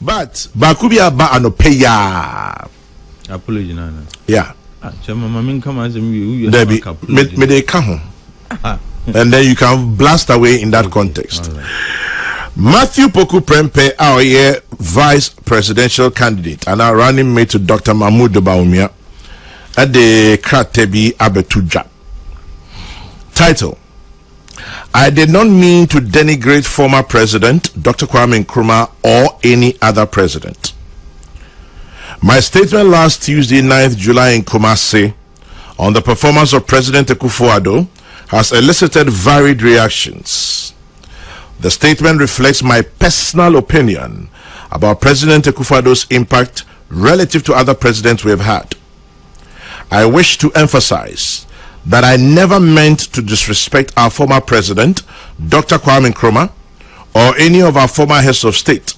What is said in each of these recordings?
But Bakubia ba anopeya. Apology nana. Yeah. Chairman, mamin come as me. Debbie, me they come. And then you can blast away in that context. Right. Matthew Opoku Prempeh, our vice presidential candidate, and our running mate to Dr. Mahmoud Baumia at the Kayi AY3BUTUBUTU. Title: I did not mean to denigrate former president Dr. Kwame Nkrumah or any other president. My statement last Tuesday, 9th July in Kumasi on the performance of President Akufo-Addo has elicited varied reactions. The statement reflects my personal opinion about President Akufo-Addo's impact relative to other presidents we have had. I wish to emphasize that I never meant to disrespect our former president, Dr. Kwame Nkrumah, or any of our former heads of state,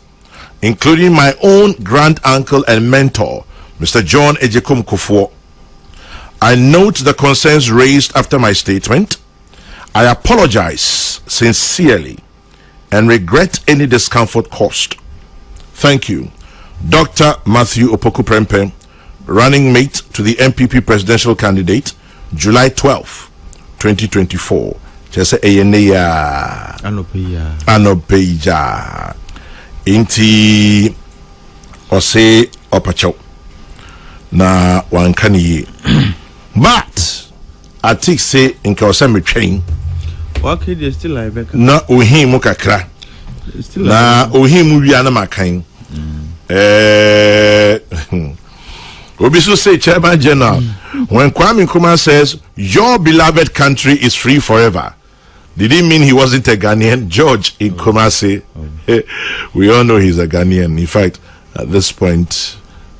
including my own grand uncle and mentor, Mr. John Ejekum Kufuor. I note the concerns raised after my statement. I apologize sincerely and regret any discomfort caused. Thank you. Dr. Matthew Opoku Prempeh, running mate to the MPP presidential candidate, July 12, 2024. Just Eyeneya Anopeya Inti Ose Opacho na wankani. But I think say in Kawasami train. Okay, they still like na ohimu kakra. Na ohimu wiana makan. Obisu say Chairman General, when Kwame Nkrumah says your beloved country is free forever, did he mean he wasn't a Ghanaian? George in Kumasi, we all know he's a Ghanaian. In fact, at this point,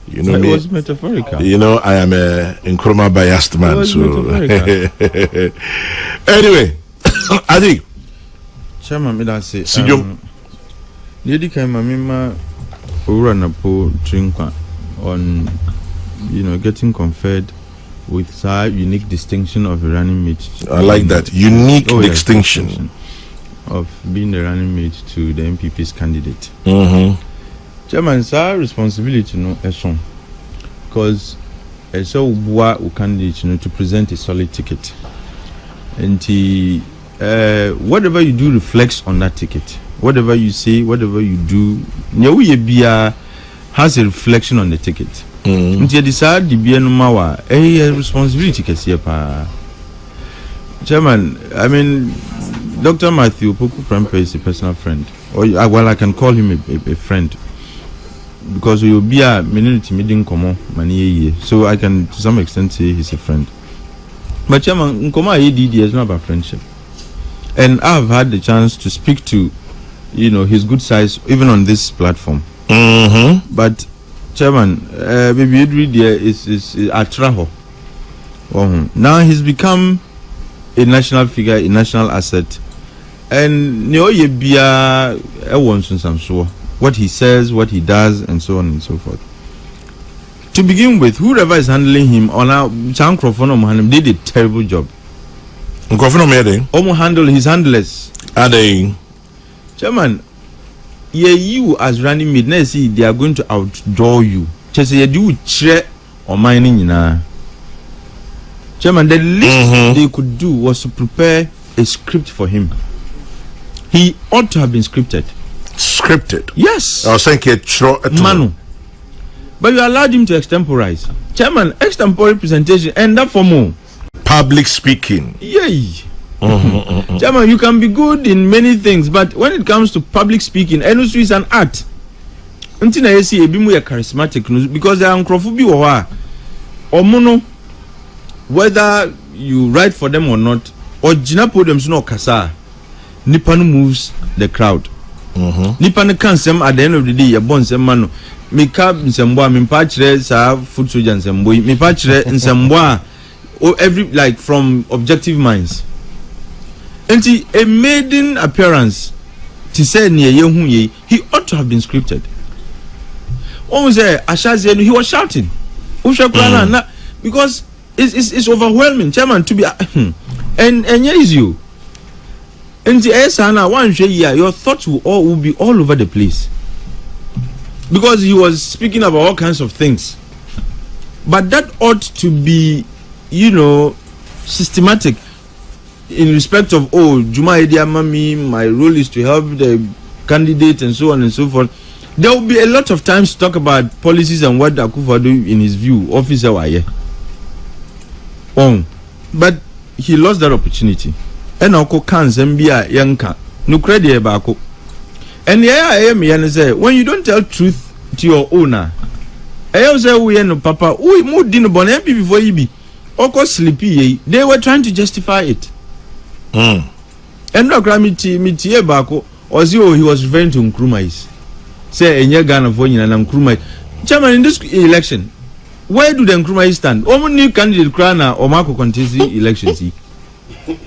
you know, it was metaphorical. You know, I am a Nkrumah biased man. So anyway, I think Chairman, me that say Lady Kayi Napo Trinkwa on, you know, getting conferred with such unique distinction of a running mate. I like that unique distinction of being the running mate to the MPP's candidate. Chairman, sir, responsibility no eson because so what candidate to present a solid ticket, and whatever you do reflects on that ticket. Whatever you say, whatever you do, has a reflection on the ticket. Until decide the BNMAWA, a responsibility. Chairman, I mean, Dr. Matthew Opoku Prempeh is a personal friend, or well, I can call him a friend because we will be a minority meeting common many, so I can to some extent say he's a friend. But Chairman, Nkoma ADD is not about friendship, and I've had the chance to speak to, you know, his good size even on this platform. But Chairman, baby Idri is Atraho. Now he's become a national figure, a national asset, and what he says, what he does, and so on and so forth. To begin with, whoever is handling him on our microphone, did a terrible job. Handle his handlers. Are they? Chairman, you as running mate, let's see, they are going to outdraw you. Just say you do check or mining na. Chairman, the least they could do was to prepare a script for him. He ought to have been scripted. Scripted? Yes. I was thinking Manu. But you allowed him to extemporize. Chairman, extempore presentation and that for more. Public speaking. Yay. Chairman, you can be good in many things, but when it comes to public speaking, industry is an art. Until I see a bit more charismatic because they are uncrophobia or mono, whether you write for them or not, or Gina podiums no kasa, Nippon moves the crowd. Nippon can't some at the end of the day, a bon some man, me cab in some boy, me patches have food soldiers and some boy, me patches in some boy, or every like from objective minds. And a maiden appearance to say near Yehuye, he ought to have been scripted. What was there? Ashazi, he was shouting. Because it's overwhelming, Chairman, to be and here is you. And the Esana, one year, your thoughts will be all over the place. because he was speaking about all kinds of things. But that ought to be, systematic in respect of, Juma Ediamami, my role is to help the candidate and so on and so forth. There will be a lot of times to talk about policies and what Akufo-Addo, in his view, officer waye. But he lost that opportunity. And Oko kan Zambia yanka no credit bako. And say when you don't tell truth to your owner, say we no papa, we moved in bon before you be. Oko sleepy, they were trying to justify it. And no gramity mitie bako, or he was referring to Nkrumah. Say Enya Ghana for you and Nkrumah. Chairman, in this election, where do the Nkrumah stand? Only candidate Krana or Marco contest the elections.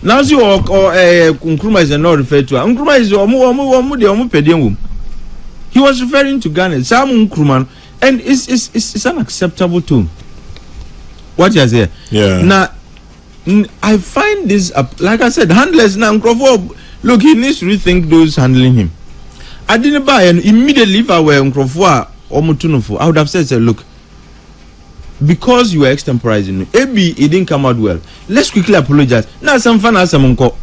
Now see or Nkrumah is not referred to. Nkrumah is he was referring to Ghana. Sam Nkrumah, and it's an acceptable tone. What you say? Yeah. Now I find this like I said, handless now. Look, he needs to rethink those handling him. I didn't buy, and immediately if I were Nkrofo or Mutunofo, I would have said, look, because you were extemporizing, maybe it didn't come out well. Let's quickly apologize. Now some fun as some uncle.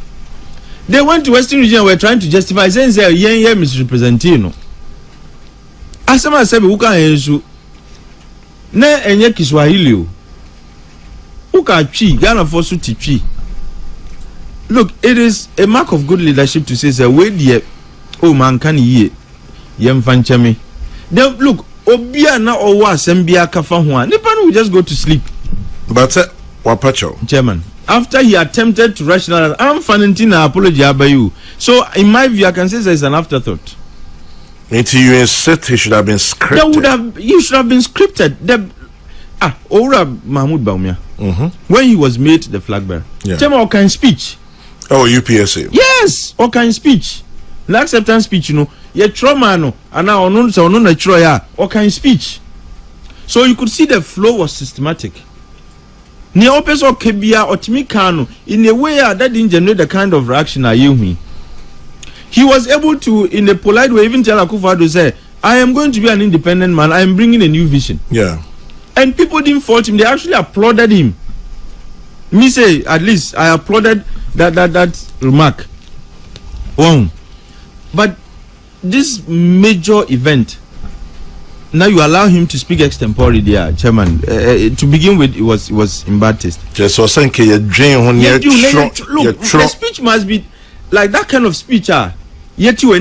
They went to Western region, were trying to justify saying yeah misrepresenting. As someone said, who can issue ne enye Kiswahili uka chi Ghana for suti chi. Look, it is a mark of good leadership to say wait there. Oh man, can ye yem fanchemi. Then look, Obia na owa sembia kafa hua. Nipan will just go to sleep. But Wapacho. Chairman, after he attempted to rationalize, I'm Fanentina apology about you. So in my view, I can say it's an afterthought. Until you insist he should have been scripted. You should have been scripted. Ora Mahmoud Baumia. When he was made the flag bearer. Yeah. Chairman, all kind speech. Oh, UPSA. Yes, all kind speech. The acceptance speech, ye trauma no, and now on no troya, all kind speech. So you could see the flow was systematic. Ni opes or kebia or timikano in a way that didn't generate the kind of reaction I you me. He was able to, in a polite way, even tell Akufo-Addo say, I am going to be an independent man, I am bringing a new vision. Yeah. And people didn't fault him, they actually applauded him. Me say, at least I applauded that remark. But this major event, now you allow him to speak extempore there, Chairman. To begin with, it was in bad taste. Just so saying, look, the speech must be like that kind of speech. Yet you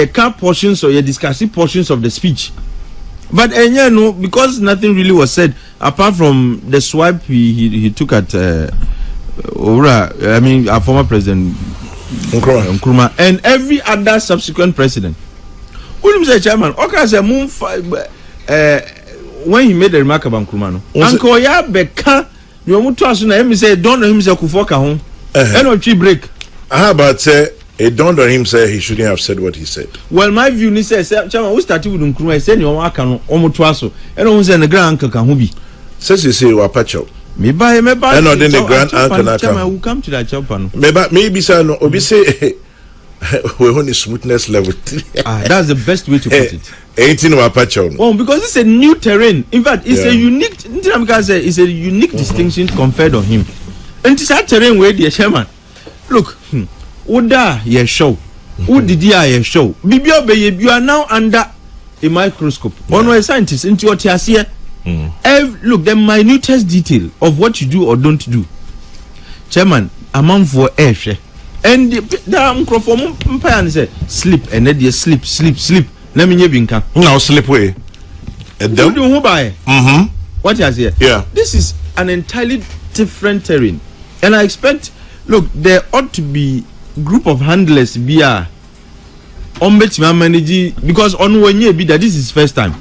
can't portions or you discussing portions of the speech. But no, because nothing really was said apart from the swipe he took at our former president Nkrumah and every other subsequent president. Chairman, when he made the remark about Nkrumah, Uncle Ya Beka, you want to ask him say, don't know him say Kufoka home. And tree break. How about it dawned on him say he shouldn't have said what he said. Well, my view is Chairman, we started with Nkrumah, said you want to Omotuaso, and on the grand uncle can who be. Says you say Wapacho. Maybe and not then the grand uncle Chairman will come to that chopper. Maybe sir no obi say we're on the smoothness level. That's the best way to put it. 18 Wapacho. Oh, because it's a new terrain. In fact, it's a unique. It's a unique distinction conferred on him. And it's that terrain where the Chairman. Look, Oda ye show. Udidia ye show. Bibio be you are now under a microscope. One way scientist into what you see. Look, the minutest detail of what you do or don't do. Chairman, among for air. And the microphone say sleep and then you sleep. Let me binka. Now sleep way. What you say? Yeah. This is an entirely different terrain. And I expect, look, there ought to be group of handlers because on one year be that this is first time.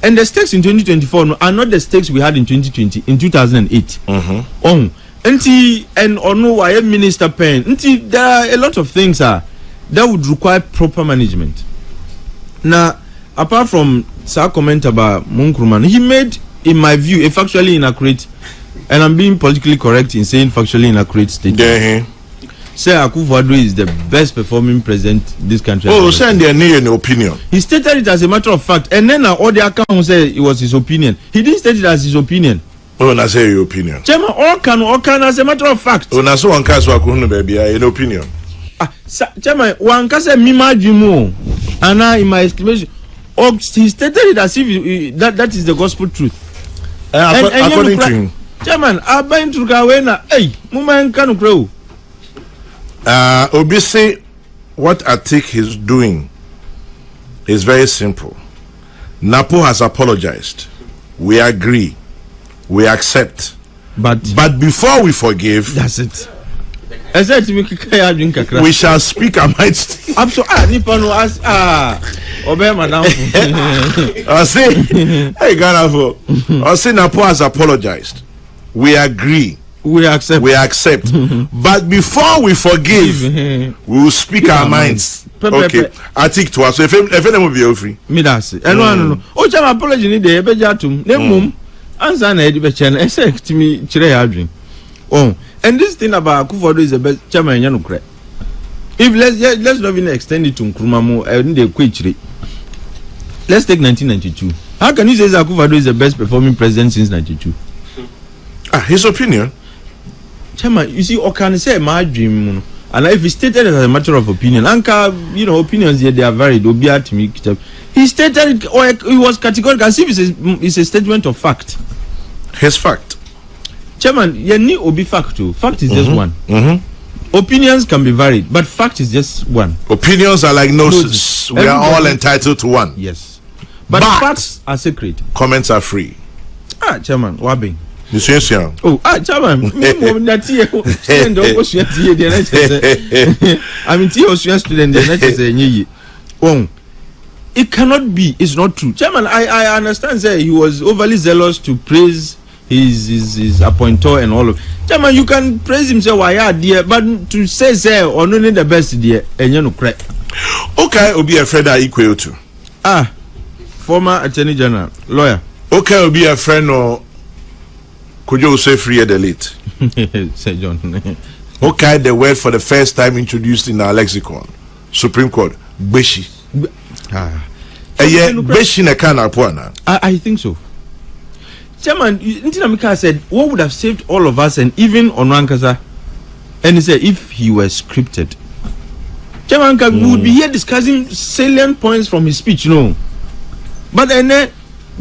And the stakes in 2024 are not the stakes we had in 2020, in 2008. And on why Minister Pen, there are a lot of things that would require proper management. Now, apart from Sir comment about Nkrumah, he made, in my view, a factually inaccurate, and I'm being politically correct in saying factually inaccurate statement. say Akufo-Addo is the best performing president this country. Oh, send their name opinion. He stated it as a matter of fact, and then all the accounts say it was his opinion. He didn't state it as his opinion. Oh, na say your opinion. Chairman, all can as a matter of fact. Oh, na so one case wa kuhunu baby, an opinion. Chairman, one case mima jimo, and in my estimation, he stated it as if that is the gospel truth. According to him. Chairman, I'm going to go away. Hey, Muma Kanu Crow. Obisi, what Atik is doing is very simple. Napo has apologized. We agree. We accept. But before we forgive, that's it. We shall speak our minds. I'm so Nipano as Obama now. I say, hey Ghana for. I say Napo has apologized. We agree. We accept. But before we forgive, we will speak our minds. Okay. I think to us. So if anyone will be free. Me that's it. No. Oh, Chama apology ni de ebejatum. Ne mum. Answer na edi bechen. Expect me chire adwin. Oh, and this thing about Akufo-Addo is the best. Chama enya no kre. If let's not even extend it to Nkrumah mo. Dey kwechire. Let's take 1992. How can you say Akufo-Addo is the best performing president since 92? His opinion. Chairman, you see, Okan say my dream, and if he stated it as a matter of opinion, Anka, opinions here they are varied. He stated it, or it was categorical, as if it's a statement of fact. His fact. Chairman, you need obi fact too. Fact is just one. Opinions can be varied, but fact is just one. Opinions are like noses. We are all entitled to one. Yes, but facts are sacred. Comments are free. Chairman, Wabi. Oh, Chairman, it cannot be, it's not true. Chairman, I understand that he was overly zealous to praise his appointer and all of. Chairman, you can praise him, say why dear, but to say or no the best dear, and you know correct. Okay, will be a friend I equal to. Former Attorney General, lawyer. Okay, will be a friend or could you say free the late? Say John. Okay, the word for the first time introduced in our lexicon. Supreme Court. Beshi. Beshi na kana puana. I think so. Chairman, Ntinamika said, what would have saved all of us and even Onwankasa? And he said, if he were scripted. Chairman, we would be here discussing salient points from his speech, But then,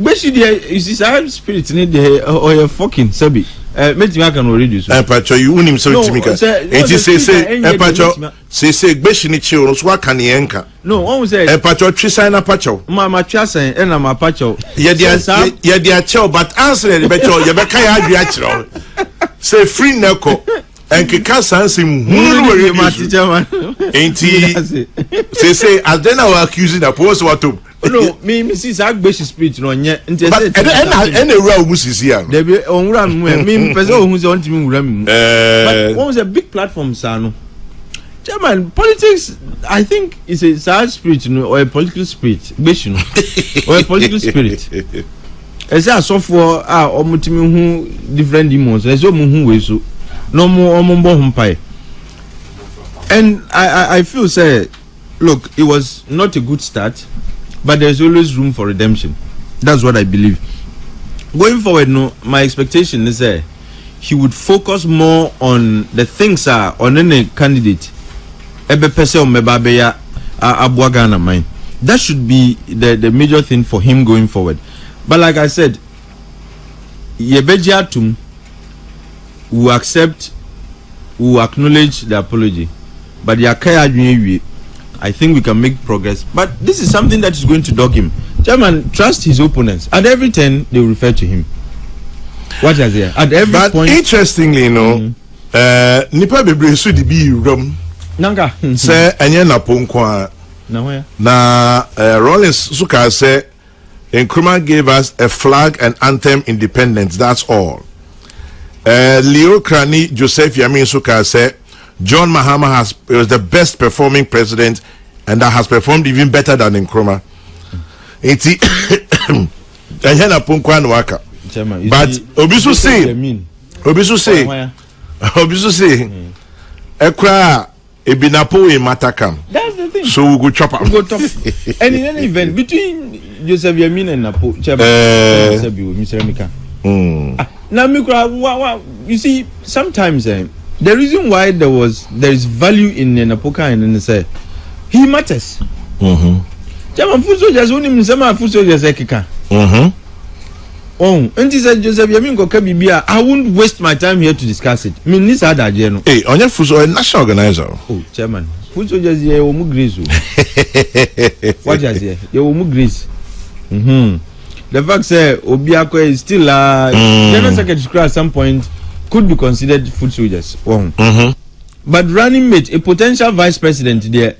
basically, is his spirit in it or a fucking sabi? Make me can already do. Pacho, you win him so Timika. And you say, Pacho, say, Beshini children, what can he anchor? No, one was a Pacho, Trisana Pacho. Mamma Chassa and I'm a Pacho. Yeah, dear child, but answer the better, Yabaka, say free Nako. And Kika him who ain't he? Say, as then I was accusing the post what to. No, me Mrs. Agbeshi speech no nye. But and the real Mrs. here. There be on ram me person who's on to ram. But what was a big platform, Sano? Chairman, politics, I think, is a sad spirit, or a political spirit, or a political spirit. As a software, or who different demons, as who so no more humpai. And I feel say, look, it was not a good start. But there's always room for redemption. That's what I believe. Going forward, my expectation is that he would focus more on the things on any candidate. That should be the major thing for him going forward. But like I said, Yebejiatum will accept, will acknowledge the apology. But I think we can make progress. But this is something that is going to dog him. Chairman, trust his opponents. At every turn, they will refer to him. What is there? At every point. Interestingly, Nipa bebre su di bi rom. Nanga. Say enye Napo nkwa. Na Rollins suka say Nkrumah gave us a flag and anthem independence. That's all. Leo Krani Joseph Yamin suka say John Mahama was the best performing president and that has performed even better than Nkrumah. Iti enye Napo nkwa no waka. But Obisu say Ekra ebi Napo e matakam. That's the thing. So we go chop am. Go top. And in any event between Joseph Yamin and Napo, Mr. Mika. Now, Mikra, you see, sometimes the reason why there is value in Napoka and say he matters. German food soldiers only some food soldiers ekeka. Oh, and he said Joseph Yamin go Kabibia. I won't waste my time here to discuss it. I mean, this other general. Hey, on your food soldier national organizer. Oh, chairman, food soldiers here omu grace. What is here? You omu grace. The fact say Obiako is still general secretary at some point could be considered food soldiers. But running mate, a potential vice president there,